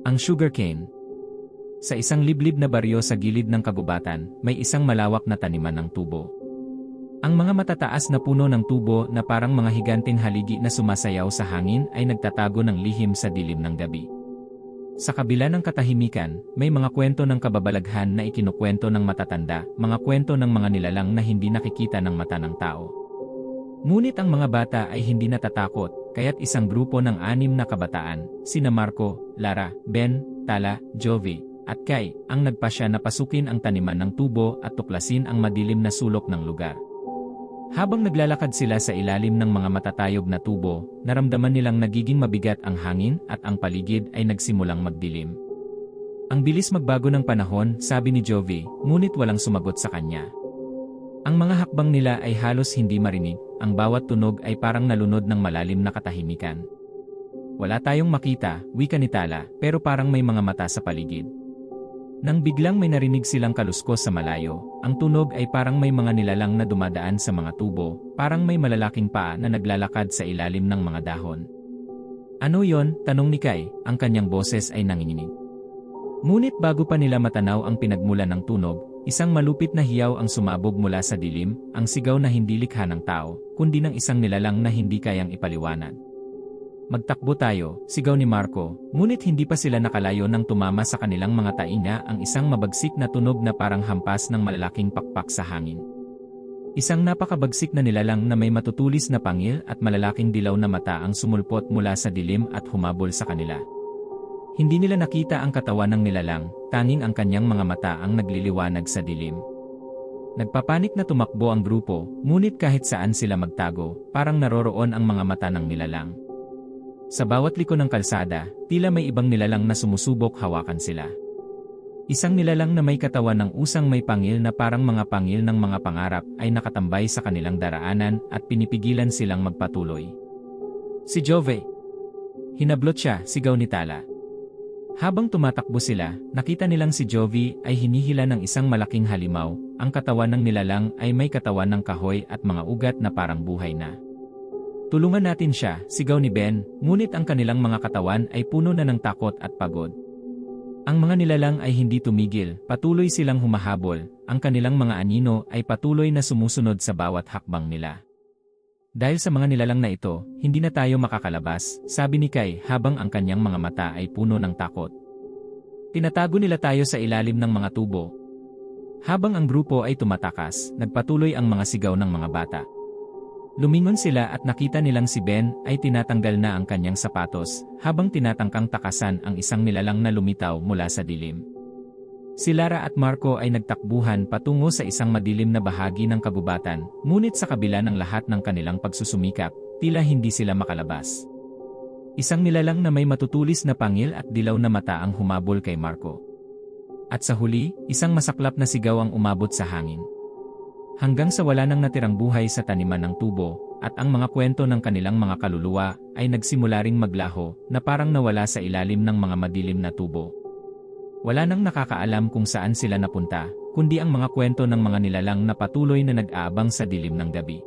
Ang sugarcane. Sa isang liblib na baryo sa gilid ng kagubatan, may isang malawak na taniman ng tubo. Ang mga matataas na puno ng tubo na parang mga higanting haligi na sumasayaw sa hangin ay nagtatago ng lihim sa dilim ng gabi. Sa kabila ng katahimikan, may mga kwento ng kababalaghan na ikinukwento ng matatanda, mga kwento ng mga nilalang na hindi nakikita ng mata ng tao. Ngunit ang mga bata ay hindi natatakot, kaya't isang grupo ng 6 na kabataan, sina Marco, Lara, Ben, Tala, Jovi, at Kai, ang nagpasya na pasukin ang taniman ng tubo at tuklasin ang madilim na sulok ng lugar. Habang naglalakad sila sa ilalim ng mga matatayog na tubo, naramdaman nilang nagiging mabigat ang hangin at ang paligid ay nagsimulang magdilim. Ang bilis magbago ng panahon, sabi ni Jovi, ngunit walang sumagot sa kanya. Ang mga hakbang nila ay halos hindi marinig, ang bawat tunog ay parang nalunod ng malalim na katahimikan. Wala tayong makita, wika ni Tala, pero parang may mga mata sa paligid. Nang biglang may narinig silang kaluskos sa malayo, ang tunog ay parang may mga nilalang na dumadaan sa mga tubo, parang may malalaking paa na naglalakad sa ilalim ng mga dahon. Ano yon? Tanong ni Kai, ang kanyang boses ay nanginginig. Ngunit bago pa nila matanaw ang pinagmulan ng tunog, isang malupit na hiyaw ang sumabog mula sa dilim, ang sigaw na hindi likha ng tao, kundi ng isang nilalang na hindi kayang ipaliwanag. Magtakbo tayo, sigaw ni Marco, ngunit hindi pa sila nakalayo nang tumama sa kanilang mga tainga ang isang mabagsik na tunog na parang hampas ng malalaking pakpak sa hangin. Isang napakabagsik na nilalang na may matutulis na pangil at malalaking dilaw na mata ang sumulpot mula sa dilim at humabol sa kanila. Hindi nila nakita ang katawan ng nilalang, tanging ang kanyang mga mata ang nagliliwanag sa dilim. Nagpapanik na tumakbo ang grupo, ngunit kahit saan sila magtago, parang naroroon ang mga mata ng nilalang. Sa bawat liko ng kalsada, tila may ibang nilalang na sumusubok hawakan sila. Isang nilalang na may katawan ng usang may pangil na parang mga pangil ng mga pangarap ay nakatambay sa kanilang daraanan at pinipigilan silang magpatuloy. Si Jove! Hinablot siya, sigaw ni Tala. Habang tumatakbo sila, nakita nilang si Jovi ay hinihila ng isang malaking halimaw, ang katawan ng nilalang ay may katawan ng kahoy at mga ugat na parang buhay na. Tulungan natin siya, sigaw ni Ben, ngunit ang kanilang mga katawan ay puno na ng takot at pagod. Ang mga nilalang ay hindi tumigil, patuloy silang humahabol, ang kanilang mga anino ay patuloy na sumusunod sa bawat hakbang nila. Dahil sa mga nilalang na ito, hindi na tayo makakalabas, sabi ni Kai habang ang kanyang mga mata ay puno ng takot. Tinatago nila tayo sa ilalim ng mga tubo. Habang ang grupo ay tumatakas, nagpatuloy ang mga sigaw ng mga bata. Lumingon sila at nakita nilang si Ben ay tinatanggal na ang kanyang sapatos, habang tinatangkang takasan ang isang nilalang na lumitaw mula sa dilim. Si Lara at Marco ay nagtakbuhan patungo sa isang madilim na bahagi ng kagubatan, ngunit sa kabila ng lahat ng kanilang pagsusumikap, tila hindi sila makalabas. Isang nilalang na may matutulis na pangil at dilaw na mata ang humabol kay Marco. At sa huli, isang masaklap na sigaw ang umabot sa hangin. Hanggang sa wala nang natirang buhay sa taniman ng tubo, at ang mga kwento ng kanilang mga kaluluwa ay nagsimula ring maglaho na parang nawala sa ilalim ng mga madilim na tubo. Wala nang nakakaalam kung saan sila napunta, kundi ang mga kwento ng mga nilalang na patuloy na nag-aabang sa dilim ng gabi.